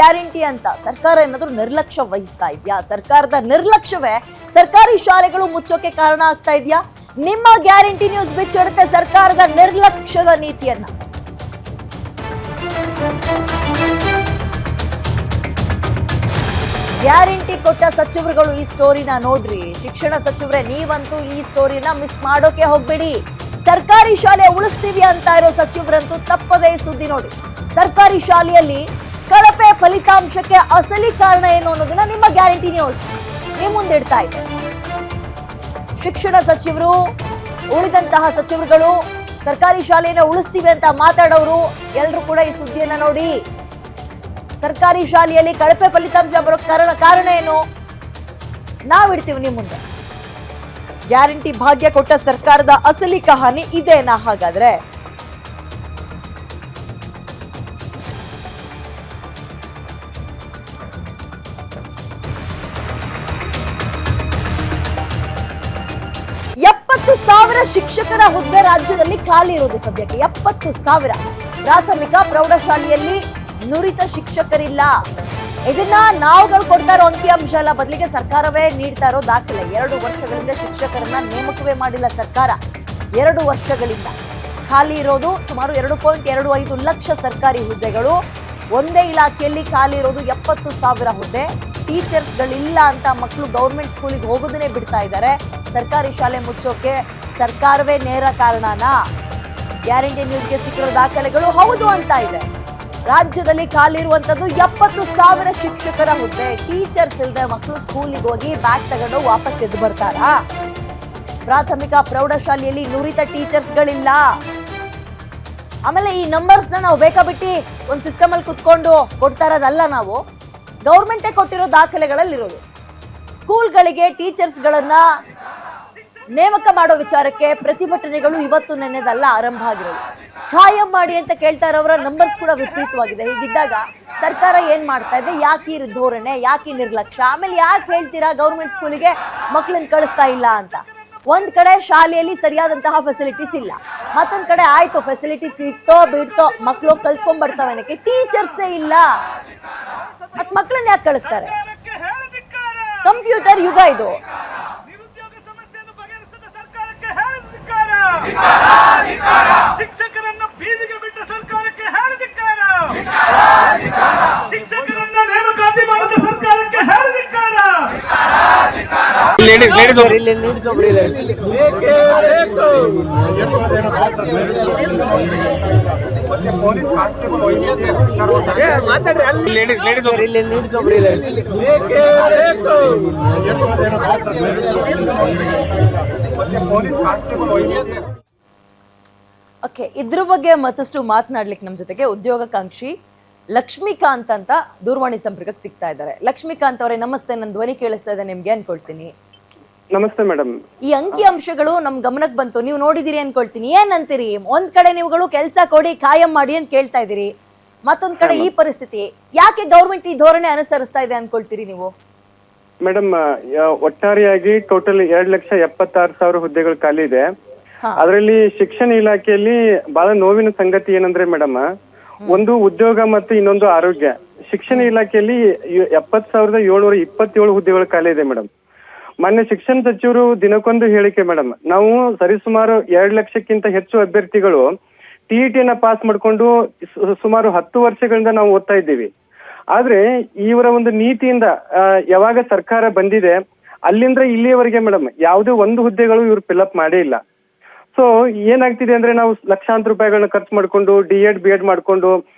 Guarantee ಅಂತ ಸರ್ಕಾರ ಏನಾದ್ರೂ ನಿರ್ಲಕ್ಷ್ಯ ವಹಿಸ್ತಾ ಇದೆಯಾ? ಸರ್ಕಾರದ ನಿರ್ಲಕ್ಷ್ಯವೇ ಸರ್ಕಾರಿ ಶಾಲೆಗಳು ಮುಚ್ಚೋಕೆ ಕಾರಣ ಆಗ್ತಾ ಇದೆಯಾ? ನಿಮ್ಮ ಗ್ಯಾರಂಟಿ ನ್ಯೂಸ್ ಬಿಚ್ಚಿಡುತ್ತೆ ಸರ್ಕಾರದ ನಿರ್ಲಕ್ಷ್ಯದ ನೀತಿಯನ್ನ. ಗ್ಯಾರಂಟಿ ಕೊಟ್ಟ ಸಚಿವರುಗಳು ಈ ಸ್ಟೋರಿನ ನೋಡ್ರಿ. ಶಿಕ್ಷಣ ಸಚಿವರೇ, ನೀವಂತೂ ಈ ಸ್ಟೋರಿನ ಮಿಸ್ ಮಾಡೋಕೆ ಹೋಗ್ಬೇಡಿ. ಸರ್ಕಾರಿ ಶಾಲೆ ಉಳಿಸ್ತೀವಿ ಅಂತ ಇರೋ ಸಚಿವರಂತೂ ತಪ್ಪದೇ ಸುದ್ದಿ ನೋಡಿ. ಸರ್ಕಾರಿ ಶಾಲೆಯಲ್ಲಿ ಕಳಪೆ ಫಲಿತಾಂಶಕ್ಕೆ ಅಸಲಿ ಕಾರಣ ಏನು ಅನ್ನೋದನ್ನ ನಿಮ್ಮ ಗ್ಯಾರಂಟಿ ನ್ಯೂಸ್ ನಿಮ್ಮ ಮುಂದಿಡ್ತಾ ಇದೆ. ಶಿಕ್ಷಣ ಸಚಿವರು, ಉಳಿದಂತಹ ಸಚಿವರುಗಳು ಸರ್ಕಾರಿ ಶಾಲೆಯನ್ನ ಉಳಿಸ್ತೀವಿ ಅಂತ ಮಾತಾಡೋರು ಎಲ್ಲರೂ ಕೂಡ ಈ ಸುದ್ದಿಯನ್ನ ನೋಡಿ. ಸರ್ಕಾರಿ ಶಾಲೆಯಲ್ಲಿ ಕಳಪೆ ಫಲಿತಾಂಶ ಬರೋ ಕಾರಣ ಏನು ನಾವಿಡ್ತೀವಿ ನಿಮ್ಮ ಮುಂದೆ. ಗ್ಯಾರಂಟಿ ಭಾಗ್ಯ ಕೊಟ್ಟ ಸರ್ಕಾರದ ಅಸಲಿ ಕಹಾನಿ ಇದೇನಾ? ಹಾಗಾದ್ರೆ ಶಿಕ್ಷಕರ ಹುದ್ದೆ ರಾಜ್ಯದಲ್ಲಿ ಖಾಲಿ ಇರೋದು ಸದ್ಯಕ್ಕೆ 70,000. ಪ್ರಾಥಮಿಕ ಪ್ರೌಢಶಾಲೆಯಲ್ಲಿ ನುರಿತ ಶಿಕ್ಷಕರಿಲ್ಲ. ಇದನ್ನ ನಾವುಗಳು ಕೊಡ್ತಾ ಇರೋ ಅಂಕಿಅಂಶ ಅಲ್ಲ, ಬದಲಿಗೆ ಸರ್ಕಾರವೇ ನೀಡ್ತಾ ಇರೋ ದಾಖಲೆ. 2 ವರ್ಷಗಳಿಂದ ಶಿಕ್ಷಕರನ್ನ ನೇಮಕವೇ ಮಾಡಿಲ್ಲ ಸರ್ಕಾರ. 2 ವರ್ಷಗಳಿಂದ ಖಾಲಿ ಇರೋದು ಸುಮಾರು 2.25 ಲಕ್ಷ ಸರ್ಕಾರಿ ಹುದ್ದೆಗಳು. ಒಂದೇ ಇಲಾಖೆಯಲ್ಲಿ ಖಾಲಿ ಇರೋದು 70,000 ಹುದ್ದೆ. ಟೀಚರ್ಸ್ಗಳಿಲ್ಲ ಅಂತ ಮಕ್ಕಳು ಗೌರ್ಮೆಂಟ್ ಸ್ಕೂಲಿಗೆ ಹೋಗೋದನ್ನೇ ಬಿಡ್ತಾ ಇದ್ದಾರೆ. ಸರ್ಕಾರಿ ಶಾಲೆ ಮುಚ್ಚೋಕೆ ಸರ್ಕಾರವೇ ನೇರ ಕಾರಣನಾ? ಗ್ಯಾರಂಟಿ ನ್ಯೂಸ್ಗೆ ಸಿಕ್ಕಿರೋ ದಾಖಲೆಗಳು ಹೌದು ಅಂತ ಇದೆ. ರಾಜ್ಯದಲ್ಲಿ ಖಾಲಿ ಇರುವಂತದ್ದು 70,000 ಶಿಕ್ಷಕರ ಹುದ್ದೆ. ಟೀಚರ್ಸ್ ಇಲ್ಲದೆ ಮಕ್ಕಳು ಸ್ಕೂಲಿಗೆ ಹೋಗಿ ಬ್ಯಾಗ್ ತಗೊಂಡು ವಾಪಸ್ ಎದ್ದು ಬರ್ತಾರಾ? ಪ್ರಾಥಮಿಕ ಪ್ರೌಢಶಾಲೆಯಲ್ಲಿ ನುರಿತ ಟೀಚರ್ಸ್ಗಳಿಲ್ಲ. ಆಮೇಲೆ ಈ ನಂಬರ್ಸ್ನ ನಾವು ಬೇಕಾಬಿಟ್ಟಿ ಒಂದು ಸಿಸ್ಟಮ್ ಅಲ್ಲಿ ಕುತ್ಕೊಂಡು ಕೊಡ್ತಾ ಇರೋದಲ್ಲ, ನಾವು ಗೌರ್ಮೆಂಟೇ ಕೊಟ್ಟಿರೋ ದಾಖಲೆಗಳಲ್ಲಿರೋದು. ಸ್ಕೂಲ್ಗಳಿಗೆ ಟೀಚರ್ಸ್ಗಳನ್ನ ನೇಮಕ ಮಾಡೋ ವಿಚಾರಕ್ಕೆ ಪ್ರತಿಭಟನೆಗಳು ಇವತ್ತು ನೆನ್ನೆದಲ್ಲ ಆರಂಭ ಆಗಿರೋದು. ಖಾಯಂ ಮಾಡಿ ಅಂತ ಕೇಳ್ತಾ ಇರೋರ ನಂಬರ್ಸ್ ಕೂಡ ವಿಪರೀತವಾಗಿದೆ. ಹೀಗಿದ್ದಾಗ ಸರ್ಕಾರ ಏನ್ ಮಾಡ್ತಾ ಇದೆ? ಯಾಕೆ ಈ ಧೋರಣೆ, ಯಾಕೆ ನಿರ್ಲಕ್ಷ್ಯ? ಆಮೇಲೆ ಯಾಕೆ ಹೇಳ್ತೀರಾ ಗೌರ್ಮೆಂಟ್ ಸ್ಕೂಲಿಗೆ ಮಕ್ಕಳನ್ನ ಕಳಿಸ್ತಾ ಇಲ್ಲ ಅಂತ? ಒಂದ್ ಕಡೆ ಶಾಲೆಯಲ್ಲಿ ಸರಿಯಾದಂತಹ ಫೆಸಿಲಿಟೀಸ್ ಇಲ್ಲ, ಮತ್ತೊಂದ್ ಕಡೆ ಆಯ್ತು ಫೆಸಿಲಿಟೀಸ್ ಇತ್ತೋ ಬಿಡ್ತೋ ಮಕ್ಕಳು ಕಲ್ತ್ಕೊಂಡ್ ಬರ್ತಾವೆ, ಟೀಚರ್ಸೇ ಇಲ್ಲ. ಮತ್ ಮಕ್ಕಳನ್ನ ಯಾಕೆ ಕಳಿಸ್ತಾರೆ? ಕಂಪ್ಯೂಟರ್ ಯುಗ ಇದು. ಶಿಕ್ಷಕರನ್ನು ಬೀದಿಗೆ ಬಿಟ್ಟ ಸರ್ಕಾರಕ್ಕೆ ಹೇಳದಿಕ್ಕಾರ. ಶಿಕ್ಷಕರನ್ನ ನೇಮಕಾತಿ ಮಾಡದ ಸರ್ಕಾರಕ್ಕೆ ಹೇಳದಿಕ್ಕಾರ. ಓಕೆ, ಇದ್ರ ಬಗ್ಗೆ ಮತ್ತಷ್ಟು ಮಾತನಾಡ್ಲಿಕ್ಕೆ ನಮ್ಮ ಜೊತೆಗೆ ಉದ್ಯೋಗಾಕಾಂಕ್ಷಿ ಲಕ್ಷ್ಮೀಕಾಂತ್ ಅಂತ ದೂರವಾಣಿ ಸಂಪರ್ಕಕ್ಕೆ ಸಿಗ್ತಾ ಇದ್ದಾರೆ. ಲಕ್ಷ್ಮೀಕಾಂತ್ ಅವರೇ ನಮಸ್ತೆ. ನನ್ನ ಧ್ವನಿ ಕೇಳಿಸ್ತಾ ಇದೆ ನಿಮ್ಗೆ ಅನ್ಕೊಳ್ತೀನಿ. ನಮಸ್ತೆ ಮೇಡಮ್. ಈ ಅಂಕಿ ಅಂಶಗಳು ನಮ್ ಗಮನಕ್ಕೆ ಬಂತು, ನೀವು ನೋಡಿದಿರಿ ಅನ್ಕೊಳ್ತೀನಿ. ಏನಂತೀರಿ? ಒಂದ್ ಕಡೆ ನೀವುಗಳು ಕೆಲಸ ಕೊಡಿ, ಕಾಯಂ ಮಾಡಿ ಅಂತ ಕೇಳ್ತಾ ಇದೀರಿ, ಮತ್ತೊಂದ್ ಕಡೆ ಈ ಪರಿಸ್ಥಿತಿ. ಯಾಕೆ ಗೌರ್ಮೆಂಟ್ ಈ ಧೋರಣೆ ಅನುಸರಿಸ್ತಾ ಇದೆ ಅನ್ಕೊಳ್ತೀರಿ ನೀವು? ಮೇಡಮ್, ಒಟ್ಟಾರೆಯಾಗಿ ಟೋಟಲ್ 2,76,000 ಹುದ್ದೆಗಳು ಖಾಲಿ ಇದೆ. ಅದರಲ್ಲಿ ಶಿಕ್ಷಣ ಇಲಾಖೆಯಲ್ಲಿ ಬಹಳ ನೋವಿನ ಸಂಗತಿ ಏನಂದ್ರೆ ಮೇಡಮ್, ಒಂದು ಉದ್ಯೋಗ ಮತ್ತು ಇನ್ನೊಂದು ಆರೋಗ್ಯ. ಶಿಕ್ಷಣ ಇಲಾಖೆಯಲ್ಲಿ 70,727 ಹುದ್ದೆಗಳು ಖಾಲಿ ಇದೆ ಮೇಡಮ್. ಮೊನ್ನೆ ಶಿಕ್ಷಣ ಸಚಿವರು ದಿನಕ್ಕೊಂದು ಹೇಳಿಕೆ ಮೇಡಮ್, ನಾವು ಸರಿಸುಮಾರು 2 ಲಕ್ಷಕ್ಕಿಂತ ಹೆಚ್ಚು ಅಭ್ಯರ್ಥಿಗಳು TET ಪಾಸ್ ಮಾಡ್ಕೊಂಡು ಸುಮಾರು 10 ವರ್ಷಗಳಿಂದ ನಾವು ಓದ್ತಾ ಇದ್ದೀವಿ. ಆದ್ರೆ ಇವರ ಒಂದು ನೀತಿಯಿಂದ ಯಾವಾಗ ಸರ್ಕಾರ ಬಂದಿದೆ ಅಲ್ಲಿಂದ ಇಲ್ಲಿಯವರೆಗೆ ಮೇಡಮ್ ಯಾವುದೇ ಒಂದು ಹುದ್ದೆಗಳು ಇವ್ರು ಫಿಲ್ಅಪ್ ಮಾಡೇ ಇಲ್ಲ. ಸೊ ಏನಾಗ್ತಿದೆ ಅಂದ್ರೆ, ನಾವು ಲಕ್ಷಾಂತರ ರೂಪಾಯಿಗಳನ್ನ ಖರ್ಚು ಮಾಡ್ಕೊಂಡು D.Ed B.Ed ಮಾಡ್ಕೊಂಡು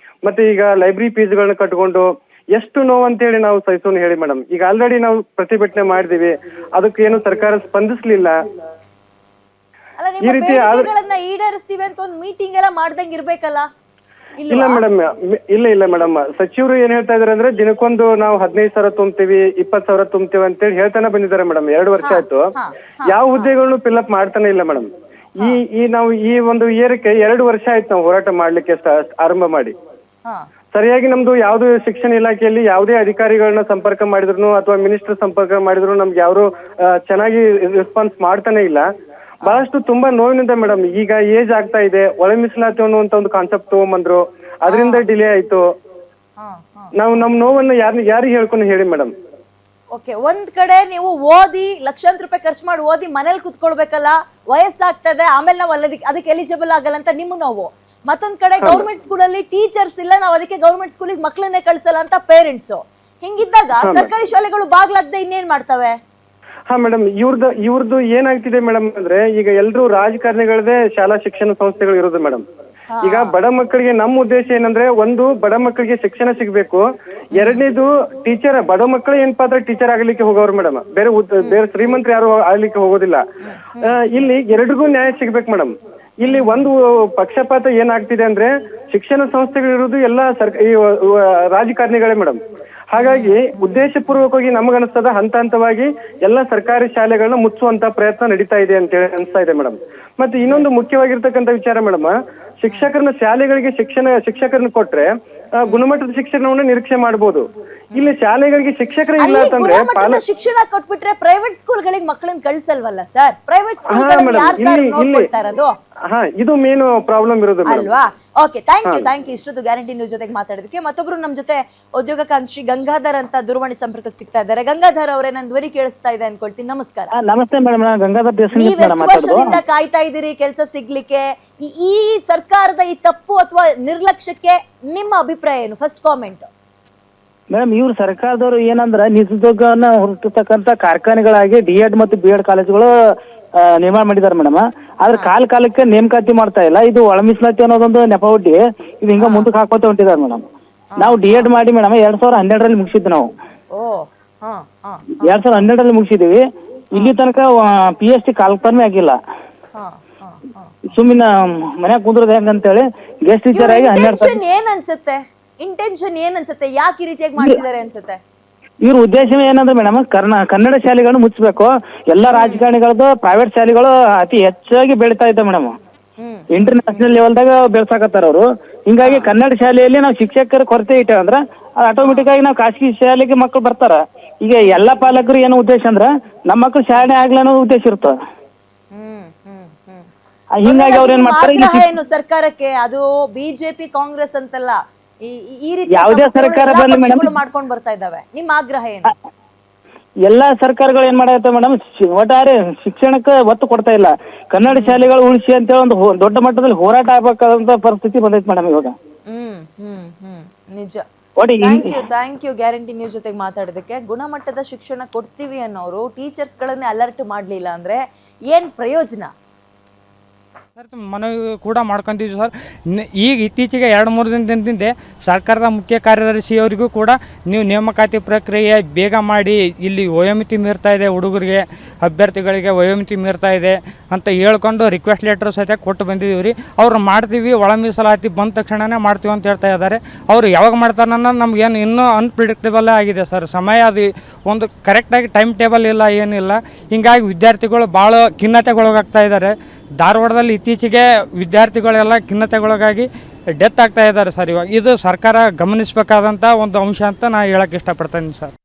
ಮತ್ತೆ ಈಗ ಲೈಬ್ರರಿ ಫೀಸ್ಗಳನ್ನ ಕಟ್ಕೊಂಡು ಎಷ್ಟು ನೋವು ಅಂತ ಹೇಳಿ ನಾವು ಸಹಿಸೋಣ ಹೇಳಿ ಮೇಡಮ್. ಈಗ ಆಲ್ರೆಡಿ ನಾವು ಪ್ರತಿಭಟನೆ ಮಾಡಿದೀವಿ, ಅದಕ್ಕೆ ಏನು ಸರ್ಕಾರ ಸ್ಪಂದಿಸ್ಲಿಲ್ಲ. ಈ ರೀತಿ ಈಡೇರಿಸ್ತೀವಿ ಅಂತ ಒಂದು ಮೀಟಿಂಗ್ ಎಲ್ಲ ಮಾಡ್ದಂಗ್ ಇರ್ಬೇಕಲ್ಲ? ಇಲ್ಲ ಮೇಡಮ್, ಇಲ್ಲ ಮೇಡಮ್. ಸಚಿವರು ಏನ್ ಹೇಳ್ತಾ ಇದಾರೆ ಅಂದ್ರೆ, ದಿನಕ್ಕೊಂದು ನಾವು 15,000 ತುಂಬ್ತೀವಿ, 20,000 ತುಂಬ್ತೀವಿ ಅಂತ ಹೇಳಿ ಹೇಳ್ತಾನೆ ಬಂದಿದ್ದಾರೆ ಮೇಡಮ್. 2 ವರ್ಷ ಆಯ್ತು, ಯಾವ ಹುದ್ದೆಗಳನ್ನು ಫಿಲ್ಅಪ್ ಮಾಡ್ತಾನೆ ಇಲ್ಲ ಮೇಡಮ್. ನಾವು ಈ ಒಂದು ಏರಿಕೆ 2 ವರ್ಷ ಆಯ್ತು ನಾವು ಹೋರಾಟ ಮಾಡ್ಲಿಕ್ಕೆ ಆರಂಭ ಮಾಡಿ. ಸರಿಯಾಗಿ ನಮ್ದು ಯಾವ್ದು ಶಿಕ್ಷಣ ಇಲಾಖೆಯಲ್ಲಿ ಯಾವುದೇ ಅಧಿಕಾರಿಗಳನ್ನ ಸಂಪರ್ಕ ಮಾಡಿದ್ರು ಅಥವಾ ಮಿನಿಸ್ಟರ್ ಸಂಪರ್ಕ ಮಾಡಿದ್ರು ನಮ್ಗೆ ಯಾರು ಚೆನ್ನಾಗಿ ರೆಸ್ಪಾನ್ಸ್ ಮಾಡ್ತಾನೆ ಇಲ್ಲ. ಬಹಳಷ್ಟು ತುಂಬಾ ನೋವಿನಿಂದ ಮೇಡಮ್. ಈಗ ಏಜ್ ಆಗ್ತಾ ಇದೆ, ಒಳ ಮೀಸಲಾತಿ ಅನ್ನುವಂತ ಒಂದು ಕಾನ್ಸೆಪ್ಟ್ ತಗೊಂಬಂದ್ರು, ಅದರಿಂದ ಡಿಲೇ ಆಯ್ತು. ನಾವು ನಮ್ಮ ನೋವನ್ನು ಯಾರಿಗೆ ಹೇಳ್ಕೊಂಡು ಹೇಳಿ ಮೇಡಮ್. ಓಕೆ, ಒಂದ್ ಕಡೆ ನೀವು ಓದಿ ಲಕ್ಷಾಂತರ ರೂಪಾಯಿ ಖರ್ಚು ಮಾಡಿ ಓದಿ ಮನೇಲಿ ಕುತ್ಕೊಳ್ಬೇಕಲ್ಲ, ವಯಸ್ಸಾಗ್ತದೆ, ಆಮೇಲೆ ನಾವು ಅದಕ್ಕೆ ಎಲಿಜಿಬಲ್ ಆಗಲ್ಲ ಅಂತ ನಿಮ್ಮ ನೋವು. ಮತ್ತೊಂದ್ ಕಡೆ ಗೌರ್ಮೆಂಟ್ ಸ್ಕೂಲಲ್ಲಿ ಟೀಚರ್ಸ್ ಇಲ್ಲ, ನಾವು ಅದಕ್ಕೆ ಗೌರ್ಮೆಂಟ್ ಸ್ಕೂಲಿಗೆ ಮಕ್ಕಳನ್ನೇ ಕಳ್ಸಲ್ಲ ಅಂತ ಪೇರೆಂಟ್ಸ್. ಹಿಂಗಿದ್ದಾಗ ಸರ್ಕಾರಿ ಶಾಲೆಗಳು ಬಾಗ್ಲಾಗ್ದೆ ಇನ್ನೇನ್ ಮಾಡ್ತವೆ? ಹಾ ಮೇಡಮ್, ಇವ್ರದ್ದು ಏನಾಗ್ತಿದೆ ಮೇಡಮ್ ಅಂದ್ರೆ, ಈಗ ಎಲ್ರು ರಾಜಕಾರಣಿಗಳದೇ ಶಾಲಾ ಶಿಕ್ಷಣ ಸಂಸ್ಥೆಗಳು ಇರೋದು ಮೇಡಮ್. ಈಗ ಬಡ ಮಕ್ಕಳಿಗೆ ನಮ್ಮ ಉದ್ದೇಶ ಏನಂದ್ರೆ, ಒಂದು ಬಡ ಮಕ್ಕಳಿಗೆ ಶಿಕ್ಷಣ ಸಿಗ್ಬೇಕು, ಎರಡನೇದು ಟೀಚರ್, ಬಡ ಮಕ್ಕಳು ಏನಪ್ಪಾ ಅಂದ್ರೆ ಟೀಚರ್ ಆಗ್ಲಿಕ್ಕೆ ಹೋಗೋರು ಮೇಡಮ್, ಬೇರೆ ಶ್ರೀಮಂತರು ಯಾರು ಆಗ್ಲಿಕ್ಕೆ ಹೋಗೋದಿಲ್ಲ. ಇಲ್ಲಿ ಎರಡಿಗೂ ನ್ಯಾಯ ಸಿಗ್ಬೇಕು ಮೇಡಮ್. ಇಲ್ಲಿ ಒಂದು ಪಕ್ಷಪಾತ ಏನಾಗ್ತಿದೆ ಅಂದ್ರೆ, ಶಿಕ್ಷಣ ಸಂಸ್ಥೆಗಳಿರೋದು ಎಲ್ಲ ರಾಜಕಾರಣಿಗಳೇ ಮೇಡಮ್. ಹಾಗಾಗಿ ಉದ್ದೇಶಪೂರ್ವಕವಾಗಿ ನಮಗನಿಸ್ತದ ಹಂತವಾಗಿ ಎಲ್ಲ ಸರ್ಕಾರಿ ಶಾಲೆಗಳನ್ನ ಮುಚ್ಚುವಂತ ಪ್ರಯತ್ನ ನಡೀತಾ ಇದೆ ಅಂತ ಹೇಳಿ ಅನಿಸ್ತಾ ಇದೆ ಮೇಡಮ್. ಮತ್ತೆ ಇನ್ನೊಂದು ಮುಖ್ಯವಾಗಿರ್ತಕ್ಕಂಥ ವಿಚಾರ ಮೇಡಮ್, ಶಿಕ್ಷಕರನ್ನ ಶಾಲೆಗಳಿಗೆ ಶಿಕ್ಷಕರನ್ನ ಕೊಟ್ರೆ ಗುಣಮಟ್ಟದ ಶಿಕ್ಷಣವನ್ನ ನಿರೀಕ್ಷೆ ಮಾಡಬಹುದು. ಇಲ್ಲಿ ಶಾಲೆಗಳಿಗೆ ಶಿಕ್ಷಕರೇ ಇಲ್ಲ ಅಂತಂದ್ರೆ ಶಿಕ್ಷಣ ಕೊಟ್ಬಿಟ್ರೆ ಪ್ರೈವೇಟ್ ಸ್ಕೂಲ್ಗಳಿಗೆ ಮಕ್ಕಳನ್ನ ಕಳ್ಸಲ್ವಲ್ಲ ಸರ್? ಪ್ರೈವೇಟ್ ಸ್ಕೂಲ್ಗಳಲ್ಲಿ ಯಾರು ಸರ್ ನೋಡ್ಕೊಳ್ತಾ ಇರೋದು? ಇದು ಮೇನ್ ಪ್ರಾಬ್ಲಮ್ ಇರೋದು ಅಲ್ವಾ? ಓಕೆ, ಥ್ಯಾಂಕ್ ಯು ಇಷ್ಟೊತ್ತು ಗ್ಯಾರಂಟಿ ನ್ಯೂಸ್ ಜೊತೆಗೆ ಮಾತಾಡೋದಕ್ಕೆ. ಮತ್ತೊಬ್ರು ನಮ್ ಜೊತೆ ಉದ್ಯೋಗಾಕಾಂಕ್ಷಿ ಗಂಗಾಧರ್ ಅಂತ ದೂರವಾಣಿ ಸಂಪರ್ಕಕ್ಕೆ ಸಿಗ್ತಾ ಇದ್ದಾರೆ. ಗಂಗಾಧರ್ ಅವರೇ, ನನ್ನ ಧ್ವನಿ ಕೇಳಿಸ್ತಾ ಇದೆ ಅನ್ಕೊಳ್ತೀನಿ. ನಮಸ್ಕಾರ. ನಮಸ್ತೆ ಮೇಡಮ್, ಗಂಗಾಧರ್ ನೀವ್ ಎಷ್ಟು ವರ್ಷದಿಂದ ಕಾಯ್ತಾ ಇದ್ದೀರಿ ಕೆಲಸ ಸಿಗ್ಲಿಕ್ಕೆ? ಈ ಸರ್ಕಾರದ ಈ ತಪ್ಪು ಅಥವಾ ನಿರ್ಲಕ್ಷ್ಯಕ್ಕೆ ನಿಮ್ಮ ಅಭಿಪ್ರಾಯ ಏನು? First comment madam. ಇವ್ರು ಸರ್ಕಾರದವರು ಏನಂದ್ರ ನಿರುದ್ಯೋಗವನ್ನ ಹೊರತಕ್ಕಂತ ಕಾರ್ಖಾನೆಗಳಾಗಿ ಡಿ.ಎಡ್ ಮತ್ತು ಬಿ.ಎಡ್ ಕಾಲೇಜುಗಳು ನಿರ್ಮಾಣ ಮಾಡಿದ್ದಾರೆ ಮೇಡಮ್. ಆದ್ರೆ ಕಾಲಕ್ಕೆ ನೇಮಕಾತಿ ಮಾಡ್ತಾ ಇಲ್ಲ. ಇದು ಒಳ ಮೀಸಲಾತಿ ಅನ್ನೋದೊಂದು ನೆಪ ಒಡ್ಡಿ ಇದು ಹಿಂಗ ಮುಂದಕ್ಕೆ ಹಾಕೋತ ಹೊಂಟಿದ್ದಾರೆ ಮೇಡಮ್. ನಾವು ಡಿ.ಎಡ್ ಮಾಡಿ ಮೇಡಮ್ 2012ರಲ್ಲಿ ಮುಗಿಸಿದ್ವಿ. ನಾವು 2012ರಲ್ಲಿ ಮುಗಿಸಿದೀವಿ. ಇಲ್ಲಿ ತನಕ PhD ಕಾಲ್ಫರ್ಮೇ ಆಗಿಲ್ಲ. ಸುಮ್ಮಿನ ಮನ್ಯಾಗ ಕುಂದ್ರದ ಹೆಂಗಂತೇಳಿ ಗೆಸ್ಟ್ ಟೀಚರ್ ಆಗಿ 12 ಇಂಟೆನ್ಷನ್ ಏನ್ ಅನ್ಸುತ್ತೆ? ಯಾಕೆ ಈ ರೀತಿಯಾಗಿ ಮಾಡ್ತಿದ್ದಾರೆ ಅನ್ಸುತ್ತೆ? ಇವ್ರ ಉದ್ದೇಶ ಏನಂದ್ರೆ ಮೇಡಮ್, ಕನ್ನಡ ಶಾಲೆಗಳನ್ನು ಮುಚ್ಚಬೇಕು. ಎಲ್ಲಾ ರಾಜಕಾರಣಿಗಳದ್ದು ಪ್ರೈವೇಟ್ ಶಾಲೆಗಳು ಅತಿ ಹೆಚ್ಚಾಗಿ ಬೆಳೀತಾ ಇದ್ದ ಮೇಡಮ್. ಇಂಟರ್ನ್ಯಾಷನಲ್ ಲೆವೆಲ್ದಾಗ ಬೆಳ್ಸಾಕತ್ತಾರ ಅವರು. ಹಿಂಗಾಗಿ ಕನ್ನಡ ಶಾಲೆಯಲ್ಲಿ ನಾವು ಶಿಕ್ಷಕರ ಕೊರತೆ ಇಟ್ಟೇವೆ ಅಂದ್ರೆ ಆಟೋಮೆಟಿಕ್ ಆಗಿ ನಾವು ಖಾಸಗಿ ಶಾಲೆಗೆ ಮಕ್ಕಳು ಬರ್ತಾರ. ಈಗ ಎಲ್ಲಾ ಪಾಲಕರು ಏನೋ ಉದ್ದೇಶ ಅಂದ್ರ ನಮ್ಮ ಮಕ್ಕಳು ಶಾಲೆ ಆಗ್ಲಿ ಅನ್ನೋ ಉದ್ದೇಶ ಇರ್ತದೆ. ಹಿಂಗಾಗಿ ಅವ್ರ ಏನ್ ಮಾಡ್ತಾರೆ, ಏನು ಸರ್ಕಾರಕ್ಕೆ ಅದು ಬಿಜೆಪಿ ಕಾಂಗ್ರೆಸ್ ಅಂತಲ್ಲ, ಈ ರೀತಿ ಯಾವುದೇ ಸರ್ಕಾರ ಬರಲಿ ಮೇಡಮ್ ಮಾಡ್ಕೊಂಡು ಬರ್ತಾ ಇದ್ದಾವೆ. ನಿಮ್ಮ ಆಗ್ರಹ ಏನು? ಎಲ್ಲಾ ಸರ್ಕಾರಗಳು ಏನ್ ಮಾಡತ್ತೆ ಮೇಡಮ್, ಒಟ್ಟಾರೆ ಶಿಕ್ಷಣಕ್ಕೆ ಒತ್ತು ಕೊಡ್ತಾ ಇಲ್ಲ. ಕನ್ನಡ ಶಾಲೆಗಳು ಉಳಿಸಿ ಅಂತ ಒಂದು ದೊಡ್ಡ ಮಟ್ಟದಲ್ಲಿ ಹೋರಾಟ ಆಗ್ಬೇಕಾದಂತ ಪರಿಸ್ಥಿತಿ ಬಂದೈತೆ ಮೇಡಮ್ ಇವಾಗ. ನಿಜ. ಥ್ಯಾಂಕ್ ಯು ಗ್ಯಾರಂಟಿ ನ್ಯೂಸ್ ಜೊತೆಗೆ ಮಾತಾಡೋದಕ್ಕೆ. ಗುಣಮಟ್ಟದ ಶಿಕ್ಷಣ ಕೊಡ್ತೀವಿ ಅನ್ನೋರು ಟೀಚರ್ಸ್ ಗಳನ್ನೇ ಅಲರ್ಟ್ ಮಾಡ್ಲಿಲ್ಲ ಅಂದ್ರೆ ಏನ್ ಪ್ರಯೋಜನ? ಸರ್, ಮನವಿ ಕೂಡ ಮಾಡ್ಕೊಂತಿದ್ವಿ ಸರ್. ಈಗ ಇತ್ತೀಚೆಗೆ 2-3 ದಿನದಿಂದ ಸರ್ಕಾರದ ಮುಖ್ಯ ಕಾರ್ಯದರ್ಶಿಯವರಿಗೂ ಕೂಡ ನೀವು ನೇಮಕಾತಿ ಪ್ರಕ್ರಿಯೆ ಬೇಗ ಮಾಡಿ, ಇಲ್ಲಿ ವಯೋಮಿತಿ ಮೀರ್ತಾ ಇದೆ, ಹುಡುಗರಿಗೆ ಅಭ್ಯರ್ಥಿಗಳಿಗೆ ವಯೋಮಿತಿ ಮೀರ್ತಾ ಇದೆ ಅಂತ ಹೇಳ್ಕೊಂಡು ರಿಕ್ವೆಸ್ಟ್ ಲೆಟರ್ ಸಹಿತ ಕೊಟ್ಟು ಬಂದಿದ್ದೀವಿ ರೀ. ಅವ್ರು ಮಾಡ್ತೀವಿ, ಒಳ ಮೀಸಲಾತಿ ಬಂದ ತಕ್ಷಣವೇ ಮಾಡ್ತೀವಿ ಅಂತ ಹೇಳ್ತಾ ಇದ್ದಾರೆ. ಅವರು ಯಾವಾಗ ಮಾಡ್ತಾರೆ ಅನ್ನೋದು ನಮಗೇನು ಇನ್ನೂ ಅನ್ಪ್ರಿಡಿಕ್ಟಬಲ್ ಆಗಿದೆ ಸರ್. ಸಮಯ ಅದು ಒಂದು ಕರೆಕ್ಟಾಗಿ ಟೈಮ್ ಟೇಬಲ್ ಇಲ್ಲ, ಏನಿಲ್ಲ. ಹೀಗಾಗಿ ವಿದ್ಯಾರ್ಥಿಗಳು ಭಾಳ ಖಿನ್ನತೆಗೊಳಗಾಗ್ತಾ ಇದ್ದಾರೆ. ಧಾರವಾಡದಲ್ಲಿ ಇತ್ತೀಚೆಗೆ ವಿದ್ಯಾರ್ಥಿಗಳೆಲ್ಲ ಖಿನ್ನತೆಗೊಳಗಾಗಿ ಡೆತ್ ಆಗ್ತಾ ಇದ್ದಾರೆ ಸರ್. ಇವಾಗ ಇದು ಸರ್ಕಾರ ಗಮನಿಸಬೇಕಾದಂಥ ಒಂದು ಅಂಶ ಅಂತ ನಾನು ಹೇಳಕ್ಕೆ ಇಷ್ಟಪಡ್ತೀನಿ ಸರ್.